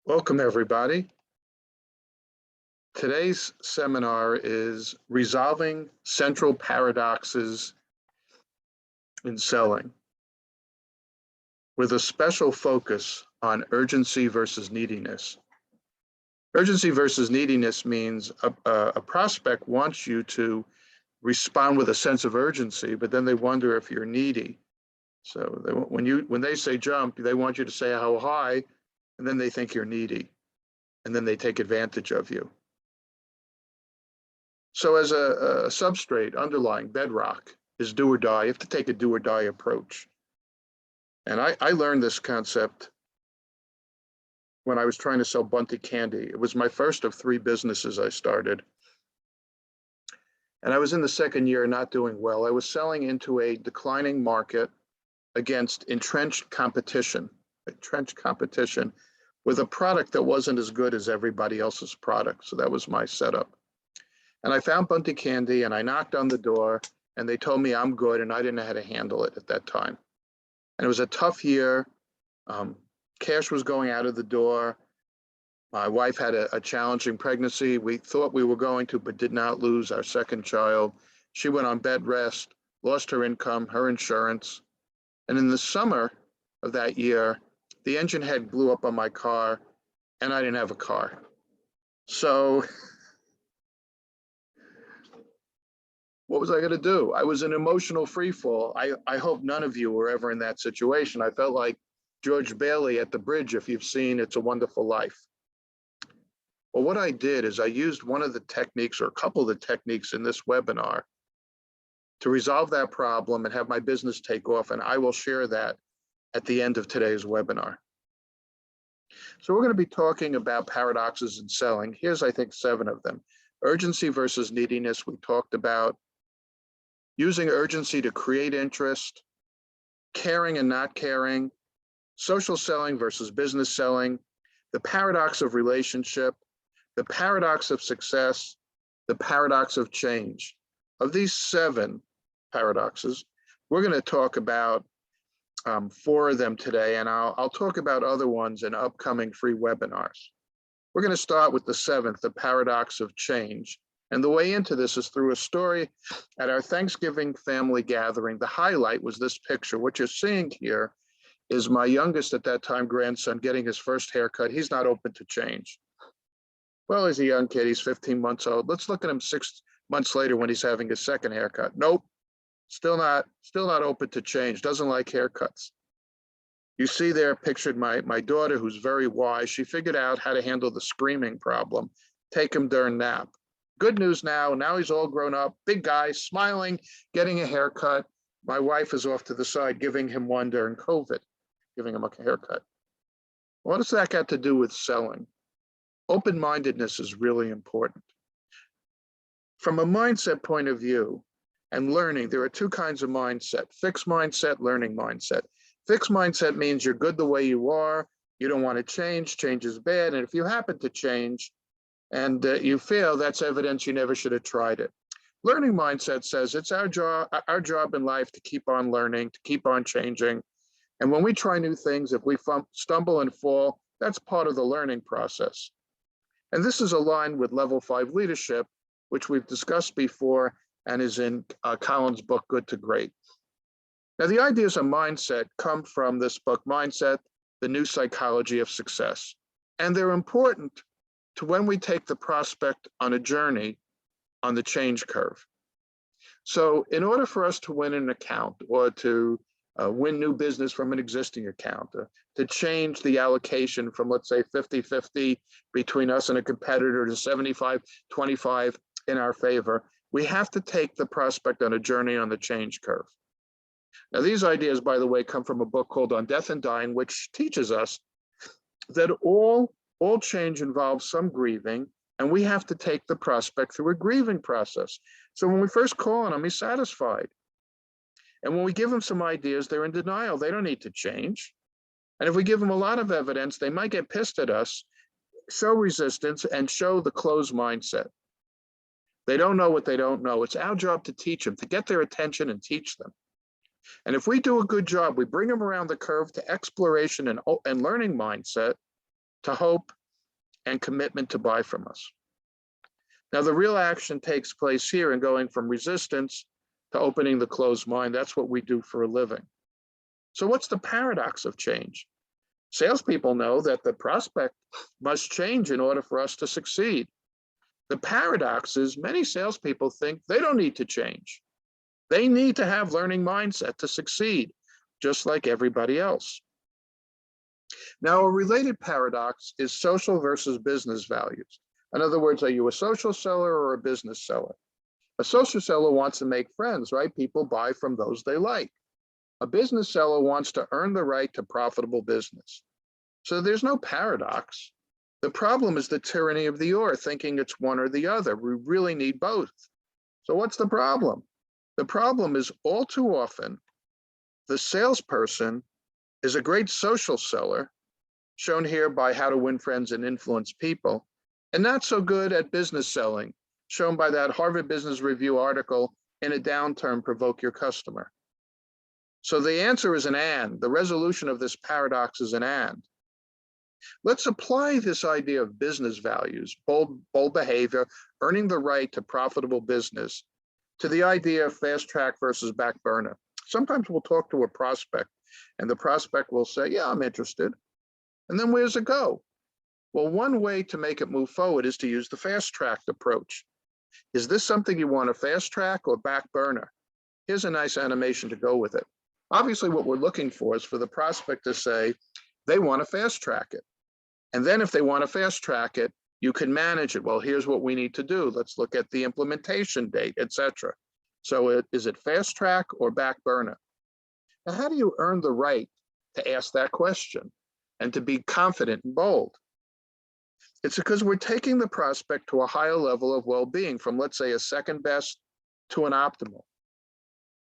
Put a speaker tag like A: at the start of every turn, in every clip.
A: Welcome, everybody. Today's seminar is Resolving Central Paradoxes in Selling, with a special focus on urgency versus neediness. Urgency versus neediness means a prospect wants you to respond with a sense of urgency, but then they wonder if you're needy. So when they say jump, they want you to say how high, and then they think you're needy, and then they take advantage of you. So as a substrate, underlying bedrock is do or die. You have to take a do or die approach. And I learned this concept when I was trying to sell Bunty candy. It was my first of 3 businesses I started. And I was in the second year not doing well. I was selling into a declining market against entrenched competition with a product that wasn't as good as everybody else's product. So that was my setup. And I found Bunty candy and I knocked on the door and they told me I'm good and I didn't know how to handle it at that time. And it was a tough year. Cash was going out of the door. My wife had a challenging pregnancy. We thought we were going to, but did not lose our second child. She went on bed rest, lost her income, her insurance. And in the summer of that year, the engine head blew up on my car and I didn't have a car. So what was I going to do? I was in emotional free fall. I hope none of you were ever in that situation. I felt like George Bailey at the bridge, if you've seen It's a Wonderful Life. Well, what I did is I used one of the techniques or a couple of the techniques in this webinar to resolve that problem and have my business take off. And I will share that at the end of today's webinar. So we're going to be talking about paradoxes in selling. Here's, I think, 7 of them. Urgency versus neediness, we talked about. Using urgency to create interest, caring and not caring, social selling versus business selling, the paradox of relationship, the paradox of success, the paradox of change. Of these 7 paradoxes, we're going to talk about 4 of them today, and I'll talk about other ones in upcoming free webinars. We're going to start with the 7th, the paradox of change. And the way into this is through a story at our Thanksgiving family gathering. The highlight was this picture. What you're seeing here is my youngest at that time grandson getting his first haircut. He's not open to change. Well, he's a young kid. He's 15 months old. Let's look at him 6 months later when he's having his second haircut. Nope, still not open to change. Doesn't like haircuts. You see there pictured my daughter, who's very wise. She figured out how to handle the screaming problem. Take him during nap. Good news now he's all grown up, big guy, smiling, getting a haircut. My wife is off to the side giving him one during COVID, giving him a haircut. What does that got to do with selling? Open-mindedness is really important. From a mindset point of view and learning, there are 2 kinds of mindset: fixed mindset, learning mindset. Fixed mindset means you're good the way you are. You don't want to change. Change is bad. And if you happen to change, and you fail, that's evidence you never should have tried it. Learning mindset says it's our job in life to keep on learning, to keep on changing. And when we try new things, if we stumble and fall, that's part of the learning process. And this is aligned with level 5 leadership, which we've discussed before and is in Colin's book, Good to Great. Now, the ideas of mindset come from this book, Mindset, The New Psychology of Success. And they're important to when we take the prospect on a journey on the change curve. So in order for us to win an account or to win new business from an existing account, to change the allocation from, let's say, 50-50 between us and a competitor to 75-25 in our favor, we have to take the prospect on a journey on the change curve. Now, these ideas, by the way, come from a book called On Death and Dying, which teaches us that all change involves some grieving, and we have to take the prospect through a grieving process. So when we first call on them, he's satisfied. And when we give them some ideas, they're in denial. They don't need to change. And if we give them a lot of evidence, they might get pissed at us, show resistance, and show the closed mindset. They don't know what they don't know. It's our job to teach them, to get their attention and teach them. And if we do a good job, we bring them around the curve to exploration and learning mindset, to hope and commitment to buy from us. Now, the real action takes place here in going from resistance to opening the closed mind. That's what we do for a living. So what's the paradox of change? Salespeople know that the prospect must change in order for us to succeed. The paradox is many salespeople think they don't need to change. They need to have learning mindset to succeed, just like everybody else. Now, a related paradox is social versus business values. In other words, are you a social seller or a business seller? A social seller wants to make friends, right? People buy from those they like. A business seller wants to earn the right to profitable business. So there's no paradox. The problem is the tyranny of the or, thinking it's one or the other. We really need both. So what's the problem? The problem is all too often, the salesperson is a great social seller, shown here by How to Win Friends and Influence People, and not so good at business selling, shown by that Harvard Business Review article, In a Downturn, Provoke Your Customer. So the answer is an and. The resolution of this paradox is an and. Let's apply this idea of business values, bold behavior, earning the right to profitable business, to the idea of fast track versus back burner. Sometimes we'll talk to a prospect and the prospect will say, yeah, I'm interested. And then where's it go? Well, one way to make it move forward is to use the fast track approach. Is this something you want to fast track or back burner? Here's a nice animation to go with it. Obviously, what we're looking for is for the prospect to say they want to fast track it. And then if they want to fast track it, you can manage it. Well, here's what we need to do. Let's look at the implementation date, etc. So is it fast track or back burner? Now, how do you earn the right to ask that question and to be confident and bold? It's because we're taking the prospect to a higher level of well-being, from, let's say, a second best to an optimal.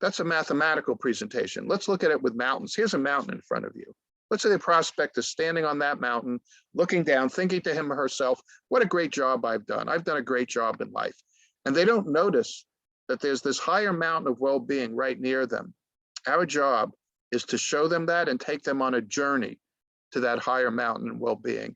A: That's a mathematical presentation. Let's look at it with mountains. Here's a mountain in front of you. Let's say the prospect is standing on that mountain, looking down, thinking to him or herself, what a great job I've done. I've done a great job in life. And they don't notice that there's this higher mountain of well-being right near them. Our job is to show them that and take them on a journey to that higher mountain of well-being.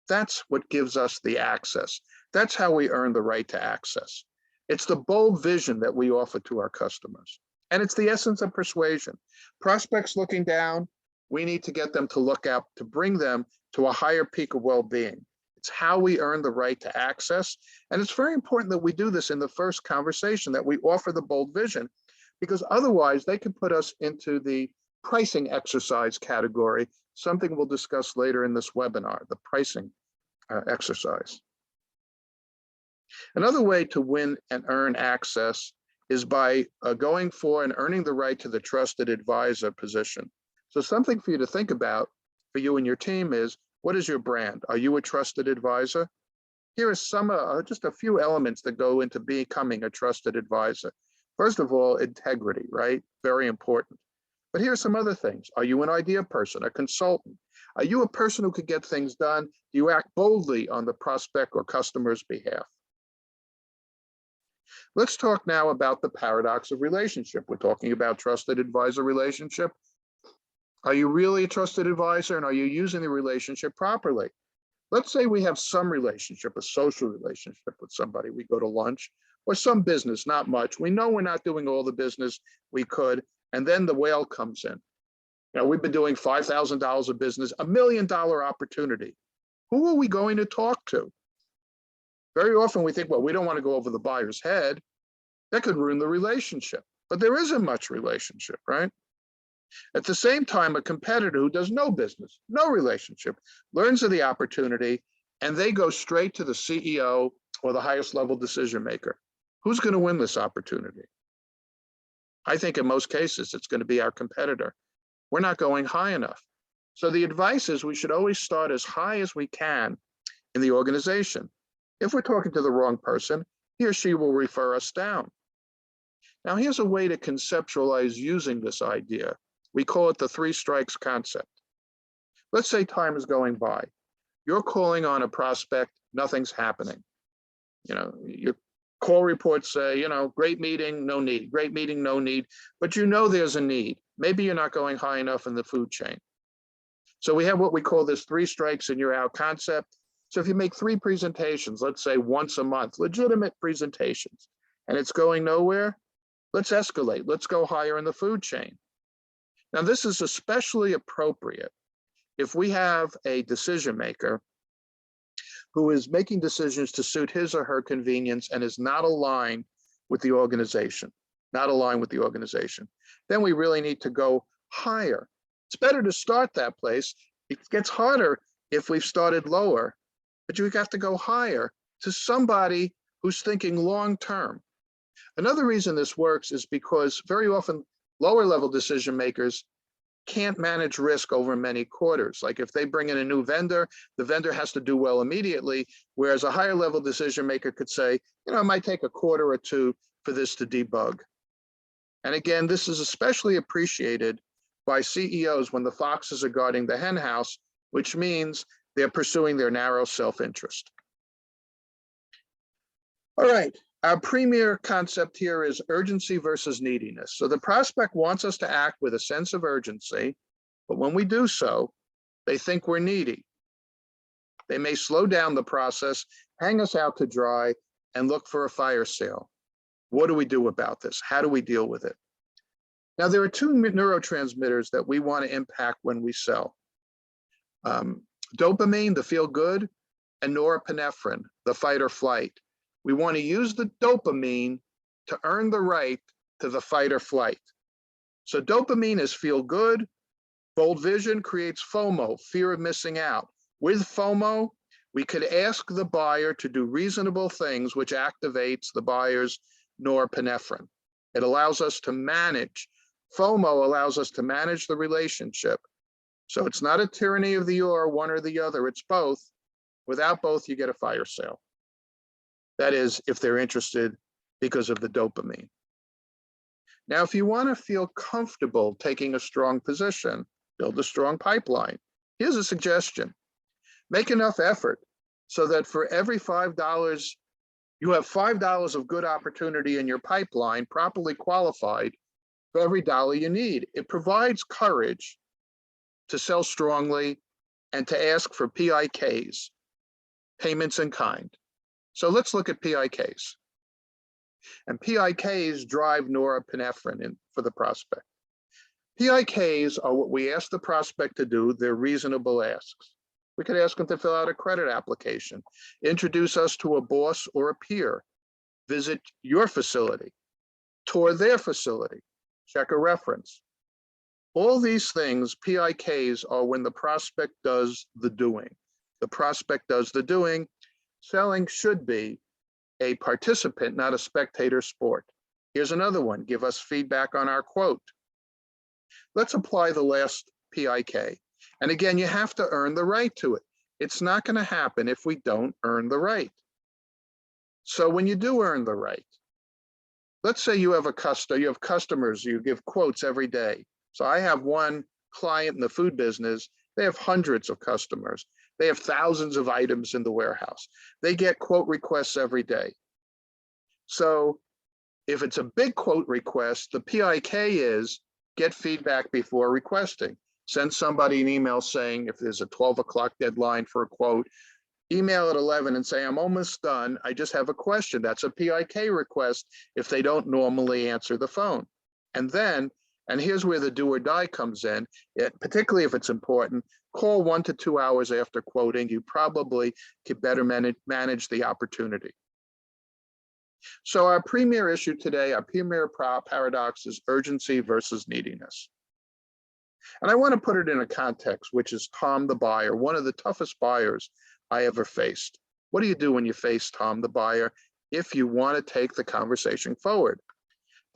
A: That's what gives us the access. That's how we earn the right to access. It's the bold vision that we offer to our customers. And it's the essence of persuasion. Prospects looking down, we need to get them to look up, to bring them to a higher peak of well-being. It's how we earn the right to access. And it's very important that we do this in the first conversation, that we offer the bold vision, because otherwise they can put us into the pricing exercise category, something we'll discuss later in this webinar, the pricing exercise. Another way to win and earn access is by going for and earning the right to the trusted advisor position. So something for you to think about for you and your team is, what is your brand? Are you a trusted advisor? Here are some, just a few elements that go into becoming a trusted advisor. First of all, integrity, right? Very important. But here are some other things. Are you an idea person, a consultant? Are you a person who could get things done? Do you act boldly on the prospect or customer's behalf? Let's talk now about the paradox of relationship. We're talking about trusted advisor relationship. Are you really a trusted advisor, and are you using the relationship properly? Let's say we have some relationship, a social relationship with somebody. We go to lunch, or some business, not much. We know we're not doing all the business we could, and then the whale comes in. You know, we've been doing $5,000 of business, $1 million opportunity. Who are we going to talk to? Very often we think, well, we don't want to go over the buyer's head. That could ruin the relationship. But there isn't much relationship, right? At the same time, a competitor who does no business, no relationship, learns of the opportunity, and they go straight to the CEO or the highest level decision maker. Who's going to win this opportunity? I think in most cases, it's going to be our competitor. We're not going high enough. So the advice is we should always start as high as we can in the organization. If we're talking to the wrong person, he or she will refer us down. Now, here's a way to conceptualize using this idea. We call it the 3 strikes concept. Let's say time is going by. You're calling on a prospect, nothing's happening. You know, your call reports say, you know, great meeting, no need, great meeting, no need, but you know there's a need. Maybe you're not going high enough in the food chain. So we have what we call this 3 strikes and you're out concept. So if you make 3 presentations, let's say once a month, legitimate presentations, and it's going nowhere, let's escalate. Let's go higher in the food chain. Now, this is especially appropriate if we have a decision maker who is making decisions to suit his or her convenience and is not aligned with the organization, then we really need to go higher. It's better to start that place. It gets harder if we've started lower, but you have to go higher to somebody who's thinking long-term. Another reason this works is because very often lower level decision makers can't manage risk over many quarters. Like if they bring in a new vendor, the vendor has to do well immediately, whereas a higher level decision maker could say, it might take a quarter or two for this to debug. And again, this is especially appreciated by CEOs when the foxes are guarding the hen house, which means they're pursuing their narrow self-interest. All right, our premier concept here is urgency versus neediness. So the prospect wants us to act with a sense of urgency, but when we do so, they think we're needy. They may slow down the process, hang us out to dry, and look for a fire sale. What do we do about this? How do we deal with it? Now, there are 2 neurotransmitters that we want to impact when we sell. Dopamine, the feel good, and norepinephrine, the fight or flight. We want to use the dopamine to earn the right to the fight or flight. So dopamine is feel good. Bold vision creates FOMO, fear of missing out. With FOMO, we could ask the buyer to do reasonable things, which activates the buyer's norepinephrine. It allows us to manage. FOMO allows us to manage the relationship. So it's not a tyranny of the or, one or the other, it's both. Without both, you get a fire sale. That is, if they're interested because of the dopamine. Now, if you want to feel comfortable taking a strong position, build a strong pipeline. Here's a suggestion. Make enough effort so that for every $5, you have $5 of good opportunity in your pipeline, properly qualified for every dollar you need. It provides courage to sell strongly and to ask for PIKs, payments in kind. So let's look at PIKs. And PIKs drive norepinephrine for the prospect. PIKs are what we ask the prospect to do. They're reasonable asks. We could ask them to fill out a credit application, introduce us to a boss or a peer, visit your facility, tour their facility, check a reference. All these things, PIKs, are when the prospect does the doing. The prospect does the doing. Selling should be a participant, not a spectator sport. Here's another one. Give us feedback on our quote. Let's apply the last PIK. And again, you have to earn the right to it. It's not going to happen if we don't earn the right. So when you do earn the right, let's say you have customers, you give quotes every day. So I have one client in the food business. They have hundreds of customers. They have thousands of items in the warehouse. They get quote requests every day. So if it's a big quote request, the PIK is get feedback before requesting. Send somebody an email saying if there's a 12 o'clock deadline for a quote, email at 11 and say, I'm almost done. I just have a question. That's a PIK request if they don't normally answer the phone. And then, and here's where the do or die comes in, particularly if it's important, call 1 to 2 hours after quoting. You probably could better manage the opportunity. So our premier issue today, our premier paradox is urgency versus neediness. And I want to put it in a context, which is Tom the buyer, one of the toughest buyers I ever faced. What do you do when you face Tom the buyer if you want to take the conversation forward?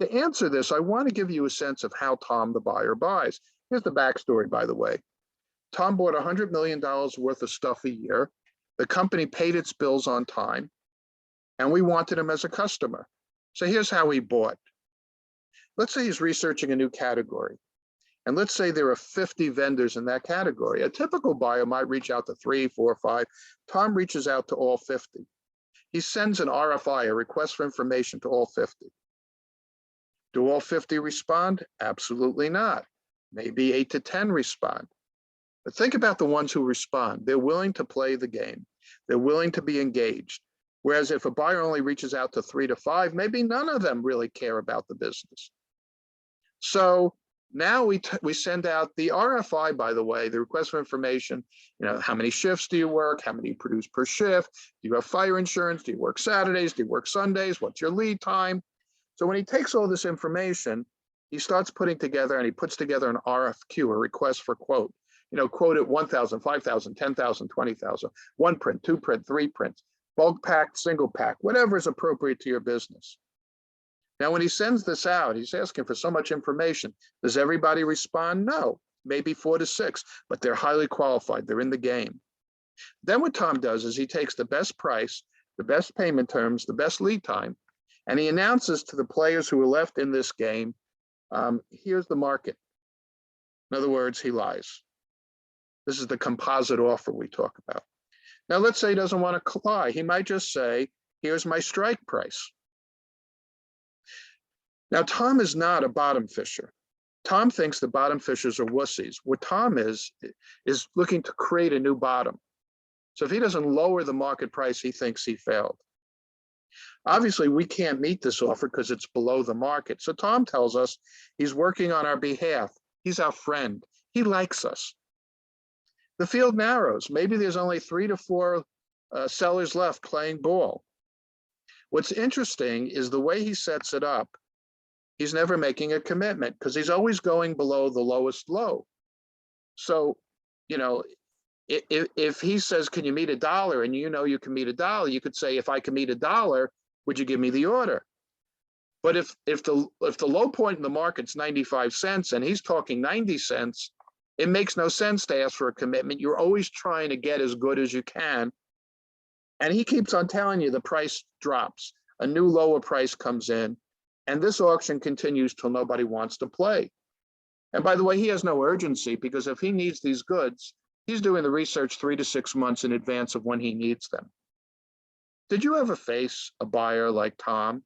A: To answer this, I want to give you a sense of how Tom the buyer buys. Here's the backstory, by the way. Tom bought $100 million worth of stuff a year. The company paid its bills on time, and we wanted him as a customer. So here's how he bought. Let's say he's researching a new category. And let's say there are 50 vendors in that category. A typical buyer might reach out to 3, 4, 5. Tom reaches out to all 50. He sends an RFI, a request for information, to all 50. Do all 50 respond? Absolutely not. Maybe 8 to 10 respond. But think about the ones who respond. They're willing to play the game. They're willing to be engaged. Whereas if a buyer only reaches out to 3 to 5, maybe none of them really care about the business. So now we send out the RFI, by the way, the request for information. How many shifts do you work? How many you produce per shift? Do you have fire insurance? Do you work Saturdays? Do you work Sundays? What's your lead time? So when he takes all this information, he starts putting together, and he puts together an RFQ, a request for quote. Quote at 1,000, 5,000, 10,000, 20,000, one print, two print, three prints, bulk pack, single pack, whatever is appropriate to your business. Now, when he sends this out, he's asking for so much information. Does everybody respond? No, maybe 4 to 6, but they're highly qualified. They're in the game. Then what Tom does is he takes the best price, the best payment terms, the best lead time, and he announces to the players who are left in this game, here's the market. In other words, he lies. This is the composite offer we talk about. Now, let's say he doesn't want to lie. He might just say, here's my strike price. Now, Tom is not a bottom fisher. Tom thinks the bottom fishers are wussies. What Tom is looking to create a new bottom. So if he doesn't lower the market price, he thinks he failed. Obviously, we can't meet this offer because it's below the market. So Tom tells us he's working on our behalf. He's our friend. He likes us. The field narrows. Maybe there's only 3 to 4 sellers left playing ball. What's interesting is the way he sets it up. He's never making a commitment because he's always going below the lowest low. So, if he says, can you meet $1? And you can meet $1, you could say, if I can meet $1, would you give me the order? But if the low point in the market's 95 cents and he's talking 90 cents, it makes no sense to ask for a commitment. You're always trying to get as good as you can. And he keeps on telling you the price drops. A new lower price comes in. And this auction continues till nobody wants to play. And by the way, he has no urgency because if he needs these goods, he's doing the research 3 to 6 months in advance of when he needs them. Did you ever face a buyer like Tom?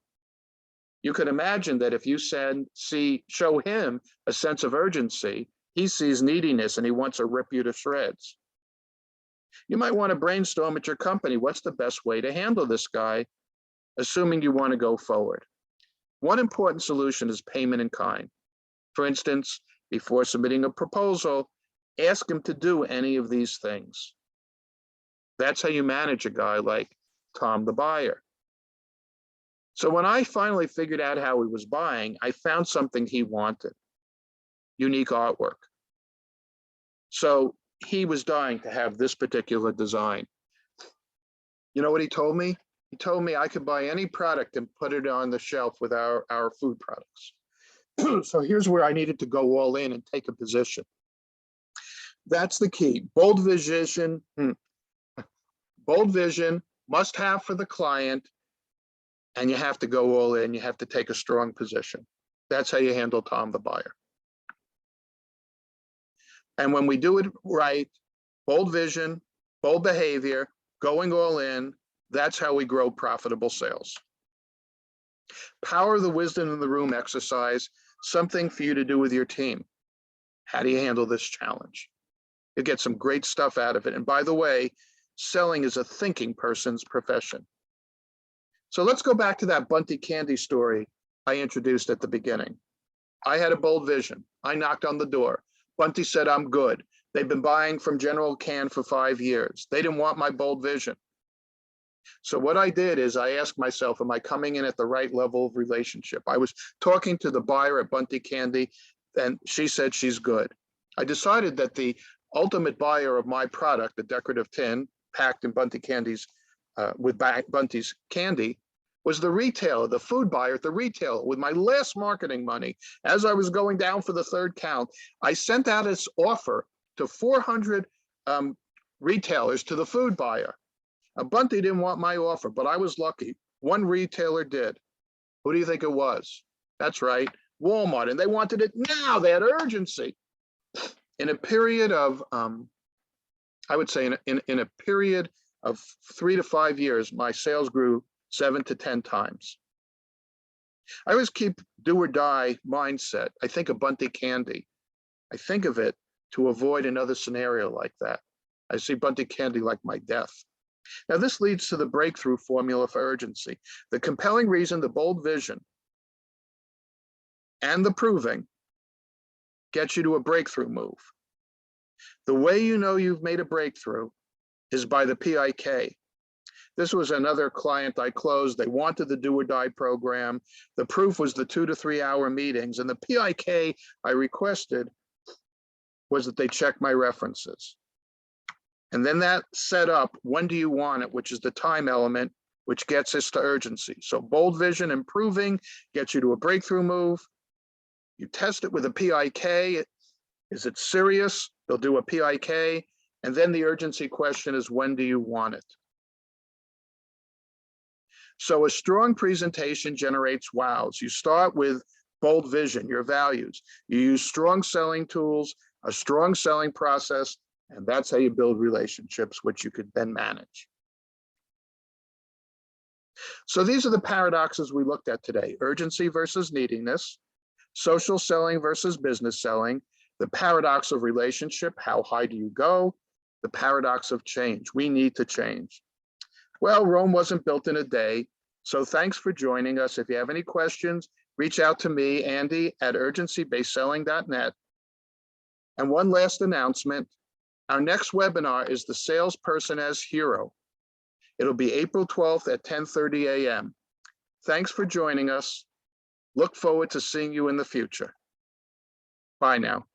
A: You can imagine that if you show him a sense of urgency, he sees neediness and he wants to rip you to shreds. You might want to brainstorm at your company, what's the best way to handle this guy, assuming you want to go forward. One important solution is payment in kind. For instance, before submitting a proposal, ask him to do any of these things. That's how you manage a guy like Tom the buyer. So when I finally figured out how he was buying, I found something he wanted, unique artwork. So he was dying to have this particular design. You know what he told me? He told me I could buy any product and put it on the shelf with our food products. So here's where I needed to go all in and take a position. That's the key. Bold vision, must have for the client, and you have to go all in. You have to take a strong position. That's how you handle Tom the buyer. And when we do it right, bold vision, bold behavior, going all in, that's how we grow profitable sales. Power of the wisdom in the room exercise, something for you to do with your team. How do you handle this challenge? You get some great stuff out of it. And by the way, selling is a thinking person's profession. So let's go back to that Bunty candy story I introduced at the beginning. I had a bold vision. I knocked on the door. Bunty said, I'm good. They've been buying from General Can for 5 years. They didn't want my bold vision. So what I did is I asked myself, am I coming in at the right level of relationship? I was talking to the buyer at Bunty Candy, and she said she's good. I decided that the ultimate buyer of my product, the decorative tin packed in Bunty Candies with Bunty's candy, was the retailer, the food buyer at the retailer. With my last marketing money, as I was going down for the third count, I sent out this offer to 400 retailers to the food buyer. Bunty didn't want my offer, but I was lucky. One retailer did. Who do you think it was? That's right, Walmart. And they wanted it now. They had urgency. In a period of, I would say in a period of 3 to 5 years, my sales grew 7 to 10 times. I always keep do or die mindset. I think of Bunty Candy. I think of it to avoid another scenario like that. I see Bunty Candy like my death. Now, this leads to the breakthrough formula for urgency. The compelling reason, the bold vision, and the proving get you to a breakthrough move. The way you know you've made a breakthrough is by the PIK. This was another client I closed. They wanted the do or die program. The proof was the 2 to 3 hour meetings. And the PIK I requested was that they check my references. And then that set up, when do you want it, which is the time element, which gets us to urgency. So bold vision and proving gets you to a breakthrough move. You test it with a PIK. Is it serious? They'll do a PIK. And then the urgency question is, when do you want it? So a strong presentation generates wows. You start with bold vision, your values. You use strong selling tools, a strong selling process, and that's how you build relationships, which you could then manage. So these are the paradoxes we looked at today: urgency versus neediness, social selling versus business selling, the paradox of relationship, how high do you go, the paradox of change, we need to change. Well, Rome wasn't built in a day, so thanks for joining us. If you have any questions, reach out to me, Andy, at urgencybasedselling.net. And one last announcement, our next webinar is the Salesperson as Hero. It'll be April 12th at 10:30 a.m. Thanks for joining us. Look forward to seeing you in the future. Bye now.